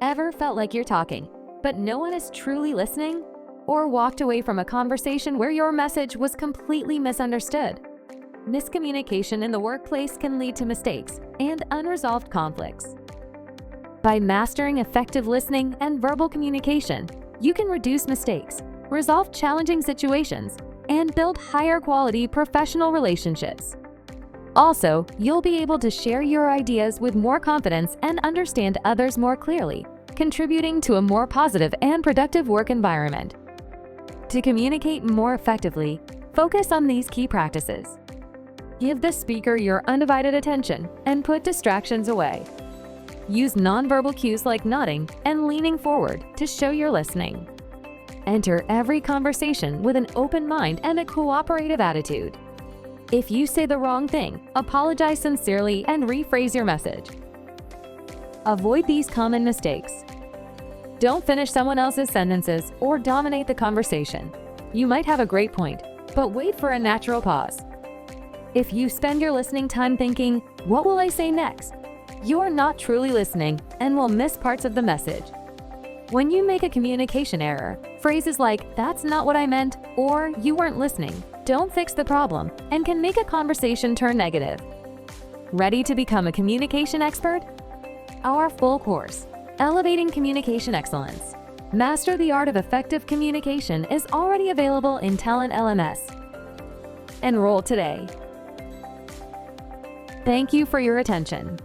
ever felt like you're talking, but no one is truly listening? Or walked away from a conversation where your message was completely misunderstood? Miscommunication in the workplace can lead to mistakes and unresolved conflicts. By mastering effective listening and verbal communication, you can reduce mistakes, resolve challenging situations, and build higher quality professional relationships. Also, you'll be able to share your ideas with more confidence and understand others more clearly, contributing to a more positive and productive work environment. To communicate more effectively, focus on these key practices. Give the speaker your undivided attention and put distractions away. Use nonverbal cues like nodding and leaning forward to show you're listening. Enter every conversation with an open mind and a cooperative attitude. If you say the wrong thing, apologize sincerely and rephrase your message. Avoid these common mistakes. Don't finish someone else's sentences or dominate the conversation. You might have a great point, but wait for a natural pause. If you spend your listening time thinking, "What will I say next?" you're not truly listening and will miss parts of the message. When you make a communication error, phrases like, "That's not what I meant," or "You weren't listening," don't fix the problem and can make a conversation turn negative. Ready to become a communication expert? Our full course, Elevating Communication Excellence. Master the Art of Effective Communication is already available in Talent LMS. Enroll today. Thank you for your attention.